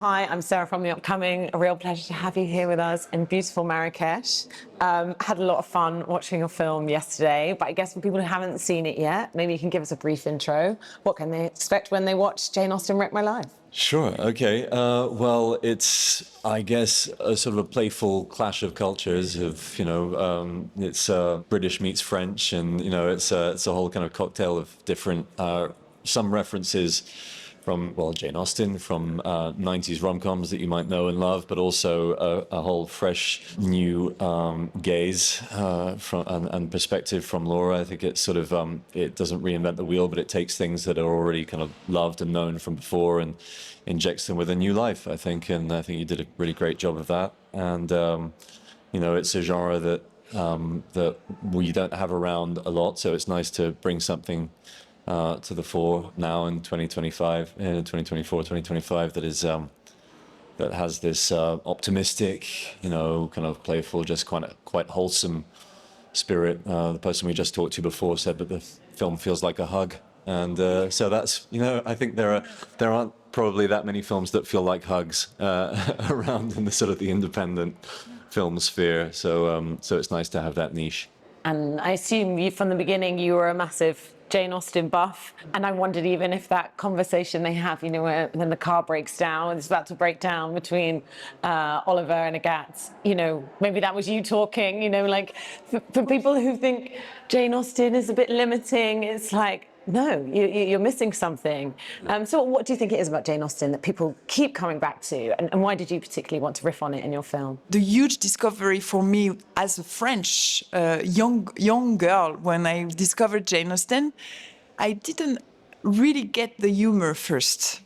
Hi, I'm Sarah from The Upcoming. A real pleasure to have you here with us in beautiful Marrakech. Had a lot of fun watching your film yesterday, but I guess for people who haven't seen it yet, maybe you can give us a brief intro. What can they expect when they watch Jane Austen Wrecked My Life? Sure. Okay. Well, it's, I guess, a sort of a playful clash of cultures. It's British meets French, and it's a whole kind of cocktail of different some references from Jane Austen, from 90s romcoms that you might know and love, but also a whole fresh new gaze and perspective from Laura. I think it's sort of it doesn't reinvent the wheel, but it takes things that are already kind of loved and known from before and injects them with a new life, I think. And I think you did a really great job of that. And it's a genre that that we don't have around a lot, so it's nice to bring something to the fore now in 2025, 2024, 2025, that is that has this optimistic, kind of playful, just quite wholesome spirit. The person we just talked to before said that the film feels like a hug, and so that's, I think there aren't probably that many films that feel like hugs around in the sort of the independent film sphere. So it's nice to have that niche. And I assume from the beginning you were a massive Jane Austen buff, and I wondered even if that conversation they have, when the car breaks down, it's about to break down between Oliver and Aat, maybe that was you talking, like for people who think Jane Austen is a bit limiting, it's like, no, you're missing something. So what do you think it is about Jane Austen that people keep coming back to, and why did you particularly want to riff on it in your film? The huge discovery for me as a French young girl, when I discovered Jane Austen, I didn't really get the humor first.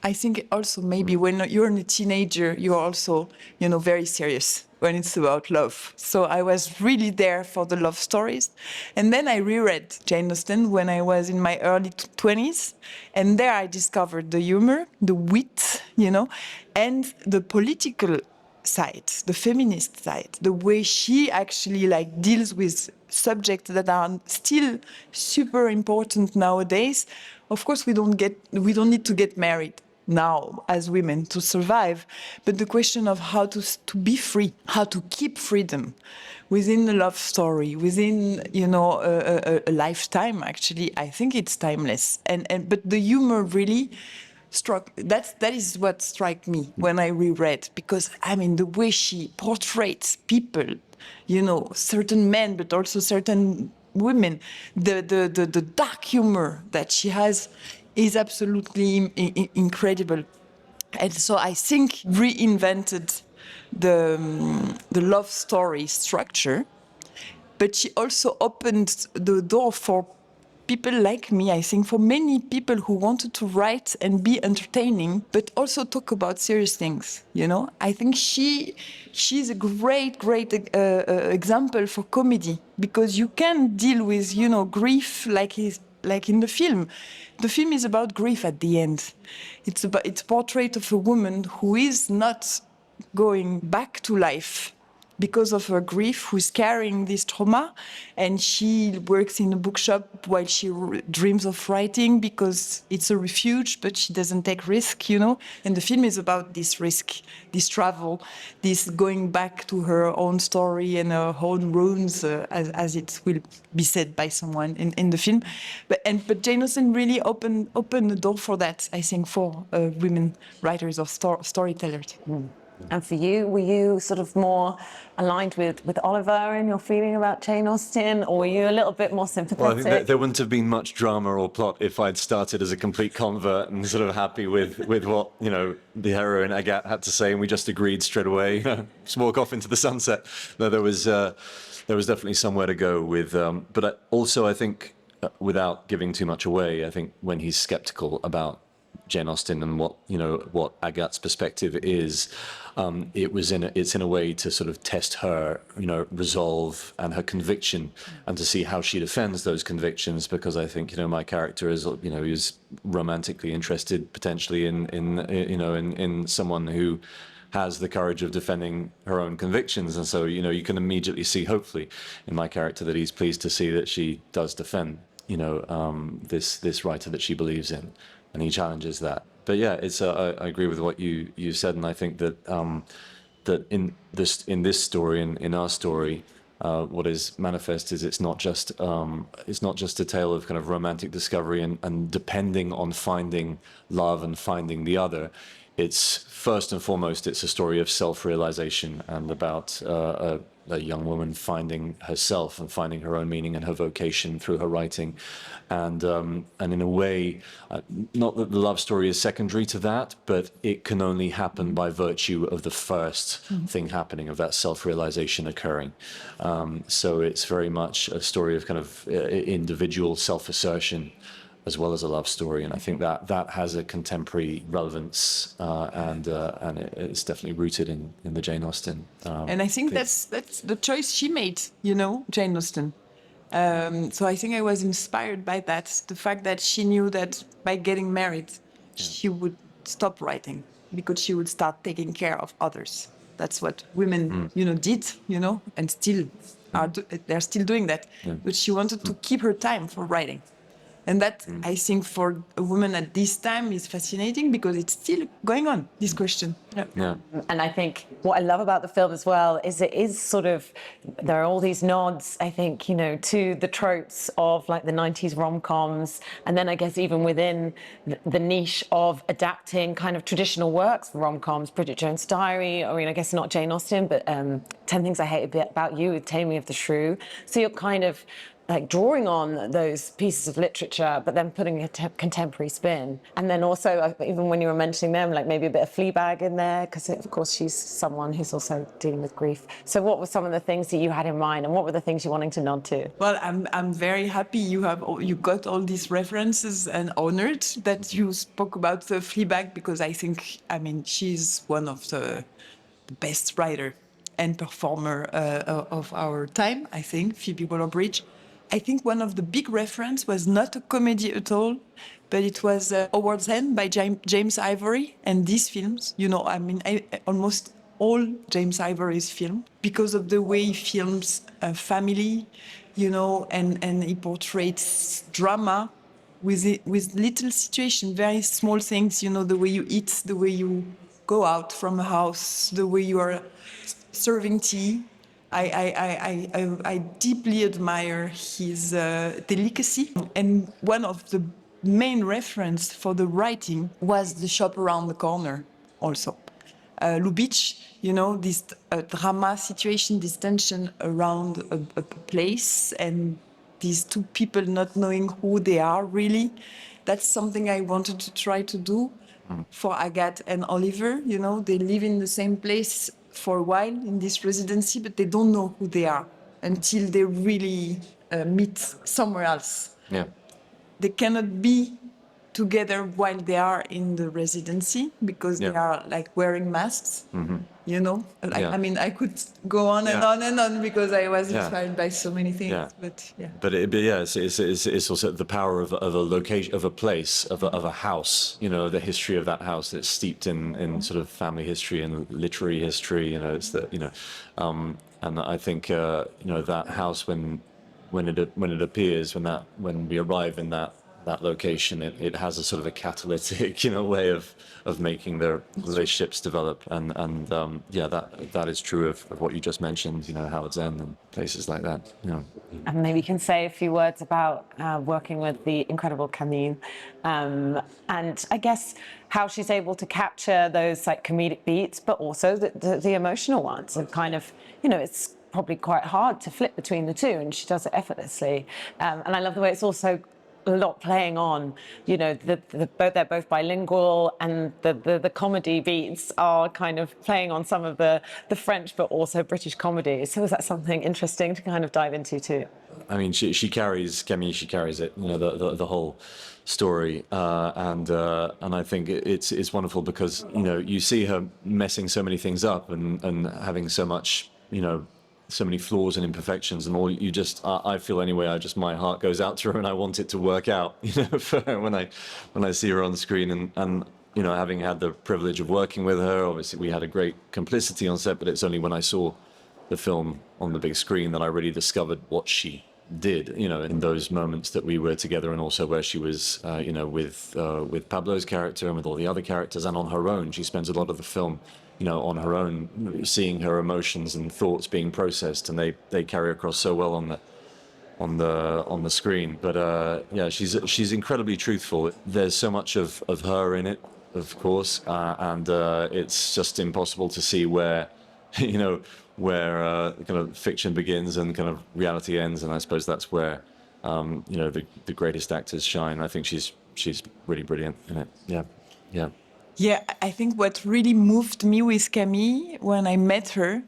I think also maybe when you're a teenager, you're also, very serious when it's about love. So I was really there for the love stories. And then I reread Jane Austen when I was in my early 20s. And there I discovered the humor, the wit, and the political side, the feminist side, the way she actually deals with subjects that are still super important nowadays. Of course, we don't need to get married now as women to survive, but the question of how to be free, how to keep freedom within a love story, within a lifetime, actually, I think it's timeless. But the humor really that is what struck me when I reread, because the way she portrays people, certain men but also certain women, the dark humor that she has is absolutely incredible. And so I think reinvented the love story structure, but she also opened the door for people like me, I think, for many people who wanted to write and be entertaining, but also talk about serious things, I think she's a great example for comedy, because you can deal with, grief like in the film. The film is about grief at the end. It's a portrait of a woman who is not going back to life because of her grief, who's carrying this trauma, and she works in a bookshop while she dreams of writing because it's a refuge, but she doesn't take risk, And the film is about this risk, this travel, this going back to her own story and her own ruins, as it will be said by someone in the film. But Jane Austen really opened the door for that, I think, for women writers or storytellers. Mm. And for you, were you sort of more aligned with Oliver in your feeling about Jane Austen, or were you a little bit more sympathetic? Well, I think there wouldn't have been much drama or plot if I'd started as a complete convert and sort of happy with what, the heroine Agat had to say, and we just agreed straight away, just walk off into the sunset. No, there was definitely somewhere to go with, but I think, without giving too much away, I think when he's skeptical about Jane Austen and what Agat's perspective is, it's in a way to sort of test her, resolve and her conviction, and to see how she defends those convictions. Because I think my character is is romantically interested potentially in someone who has the courage of defending her own convictions, and so you can immediately see, hopefully, in my character, that he's pleased to see that she does defend this writer that she believes in. And he challenges that. but yeah, it's I agree with what you said, and I think that that in this story, in our story, what is manifest is it's not just a tale of kind of romantic discovery and depending on finding love and finding the other. It's first and foremost, it's a story of self-realization and about a young woman finding herself and finding her own meaning and her vocation through her writing, and in a way, not that the love story is secondary to that, but it can only happen by virtue of the first thing happening, of that self-realization occurring. So it's very much a story of kind of individual self-assertion, as well as a love story, and I think that has a contemporary relevance, and it's definitely rooted in the Jane Austen. And I think that's the choice she made, Jane Austen. So I think I was inspired by that, the fact that she knew that by getting married, she would stop writing because she would start taking care of others. That's what women, did, and still they're still doing that. Yeah. But she wanted to keep her time for writing. And that, I think, for a woman at this time is fascinating because it's still going on, this question. Yeah. And I think what I love about the film as well is it is sort of, there are all these nods, I think, to the tropes of like the 90s rom-coms. And then I guess even within the niche of adapting kind of traditional works, rom-coms, Bridget Jones' Diary, I mean, I guess not Jane Austen, but 10 Things I Hate About You with Taming of the Shrew. So you're kind of like drawing on those pieces of literature, but then putting a contemporary spin. And then also, even when you were mentioning them, like maybe a bit of Fleabag in there, because of course she's someone who's also dealing with grief. So what were some of the things that you had in mind, and what were the things you're wanting to nod to? Well, I'm very happy you got all these references, and honored that you spoke about the Fleabag, because I mean, she's one of the best writer and performer of our time, I think, Phoebe Waller-Bridge. I think one of the big reference was not a comedy at all, but it was Howard's End by James Ivory. And these films, I mean, almost all James Ivory's film, because of the way he films family, and he portrays drama with little situation, very small things, the way you eat, the way you go out from a house, the way you are serving tea. I deeply admire his delicacy, and one of the main reference for the writing was the shop around the corner also. Lubitsch, this drama situation, this tension around a place, and these two people not knowing who they are really. That's something I wanted to try to do for Agathe and Oliver. They live in the same place for a while in this residency, but they don't know who they are until they really meet somewhere else. Yeah. They cannot be together while they are in the residency because they are like wearing masks. I mean, I could go on and on and on because I was inspired by so many things. But it's also the power of a location, of a place, of a house. The history of that house that's steeped in sort of family history and literary history. It's that and I think that house when it appears, when we arrive in that location, it has a sort of a catalytic, way of making their relationships develop, and that is true of what you just mentioned, Howard's End and places like that. And maybe you can say a few words about working with the incredible Camille, and I guess how she's able to capture those like comedic beats, but also the emotional ones, and kind of, it's probably quite hard to flip between the two, and she does it effortlessly. And I love the way it's also a lot playing on, they're both bilingual, and the comedy beats are kind of playing on some of the French, but also British comedies. So is that something interesting to kind of dive into too? I mean, she carries it, the whole story, and I think it's wonderful because you see her messing so many things up and having so much, so many flaws and imperfections, and all I feel anyway, my heart goes out to her, and I want it to work out, for her when I see her on the screen, and having had the privilege of working with her, obviously we had a great complicity on set, but it's only when I saw the film on the big screen that I really discovered what she did, in those moments that we were together, and also where she was, with Pablo's character and with all the other characters, and on her own. She spends a lot of the film, on her own, seeing her emotions and thoughts being processed, and they carry across so well on the screen. But yeah, she's incredibly truthful. There's so much of her in it, of course, and it's just impossible to see where, where kind of fiction begins and kind of reality ends. And I suppose that's where, the greatest actors shine. I think she's really brilliant in it. Yeah, yeah. Yeah, I think what really moved me with Camille when I met her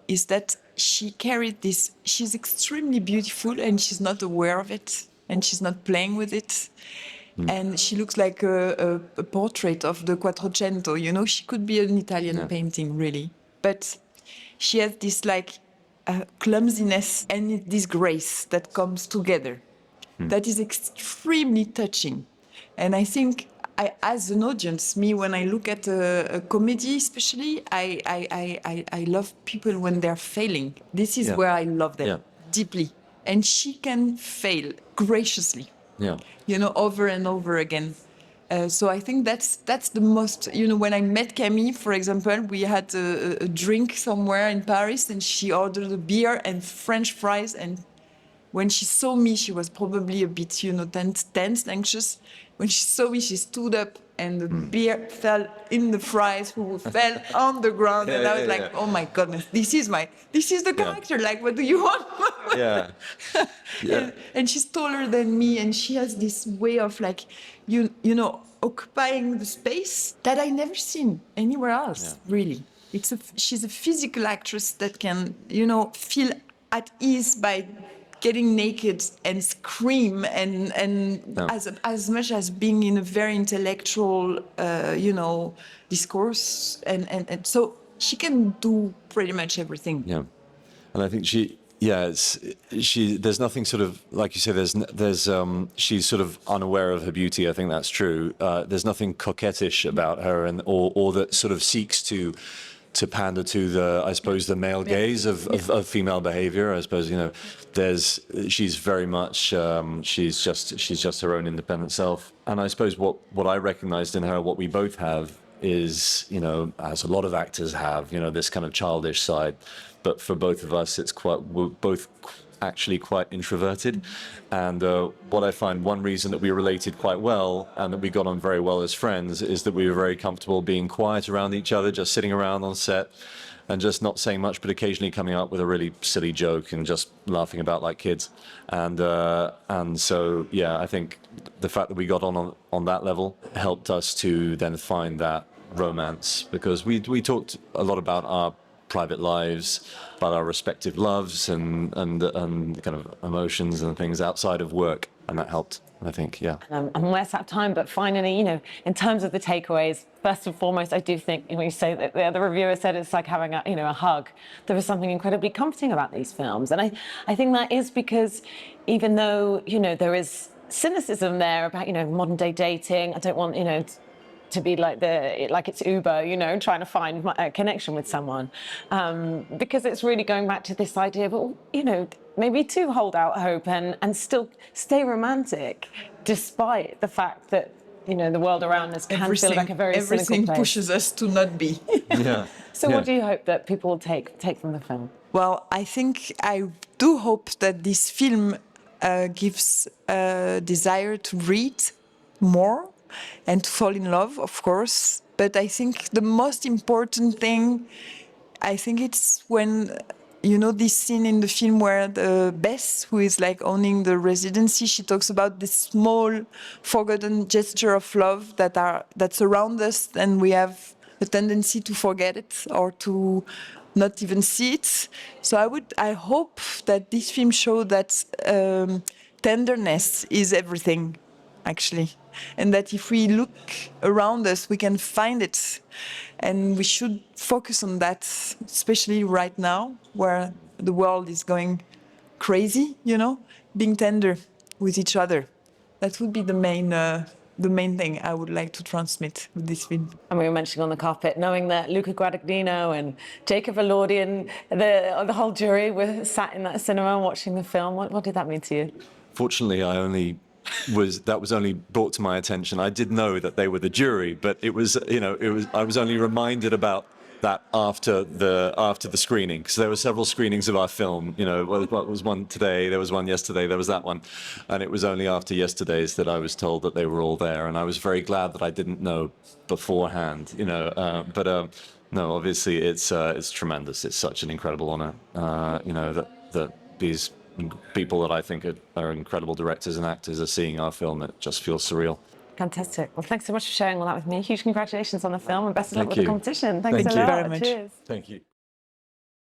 is that she carried this. She's extremely beautiful and she's not aware of it and she's not playing with it. And she looks like a portrait of the Quattrocento, she could be an Italian painting, really. But she has this clumsiness and this grace that comes together. That is extremely touching. And I think as an audience, when I look at a comedy especially, I love people when they're failing. This is where I love them deeply. And she can fail graciously, over and over again. So I think that's the most, when I met Camille, for example, we had a drink somewhere in Paris and she ordered a beer and French fries. And when she saw me, she was probably a bit, tense, anxious. When she saw me, she stood up and the beer fell in the fries, who fell on the ground. And I was like, oh my goodness, this is the character. Like, what do you want? Yeah. And she's taller than me, and she has this way of occupying the space that I never seen anywhere else. Really, she's a physical actress that can, feel at ease by getting naked and scream and as much as being in a very intellectual, discourse, and so she can do pretty much everything. Yeah, and I think there's nothing sort of, like you say, she's sort of unaware of her beauty. I think that's true. There's nothing coquettish about her, or that sort of seeks to pander to the male gaze of female behavior. I suppose, she's very much, she's just her own independent self. And I suppose what I recognized in her, what we both have is, as a lot of actors have, this kind of childish side. But for both of us, we're both actually quite introverted. And what I find, one reason that we related quite well and that we got on very well as friends is that we were very comfortable being quiet around each other, just sitting around on set and just not saying much, but occasionally coming up with a really silly joke and just laughing about like kids. And so, yeah, I think the fact that we got on that level helped us to then find that romance, because we talked a lot about our private lives, about our respective loves and kind of emotions and things outside of work, and that helped, I think. Yeah. I'm less out of time, but finally, in terms of the takeaways, first and foremost, I do think when you say that the reviewer said it's like having a hug. There is something incredibly comforting about these films, and I think that is because even though there is cynicism there about modern day dating, I don't want to be like it's Uber, trying to find a connection with someone, because it's really going back to this idea of, maybe to hold out hope and still stay romantic, despite the fact that the world around us can feel like a very cynical place. Everything pushes us to not be. Yeah. So what do you hope that people will take from the film? Well, I do hope that this film gives a desire to read more and to fall in love, of course. But I think the most important thing, it's when, this scene in the film where the Bess, who is like owning the residency, she talks about this small, forgotten gesture of love that surround us, and we have a tendency to forget it or to not even see it. So I hope that this film shows that tenderness is everything, actually. And that if we look around us, we can find it. And we should focus on that, especially right now, where the world is going crazy, being tender with each other. That would be the the main thing I would like to transmit with this film. And we were mentioning on the carpet, knowing that Luca Guadagnino and Jacob Elordi and the whole jury were sat in that cinema watching the film. What did that mean to you? Fortunately, that was only brought to my attention. I did know that they were the jury, but I was only reminded about that after the screening, because there were several screenings of our film. What was one today, there was one yesterday, there was that one, and it was only after yesterday's that I was told that they were all there, and I was very glad that I didn't know beforehand. No, obviously it's tremendous. It's such an incredible honor. That these people that I think are incredible directors and actors are seeing our film. It just feels surreal. Fantastic. Well, thanks so much for sharing all that with me. Huge congratulations on the film and best of luck with the competition. Thanks Thank a you lot. very much. Cheers. Thank you.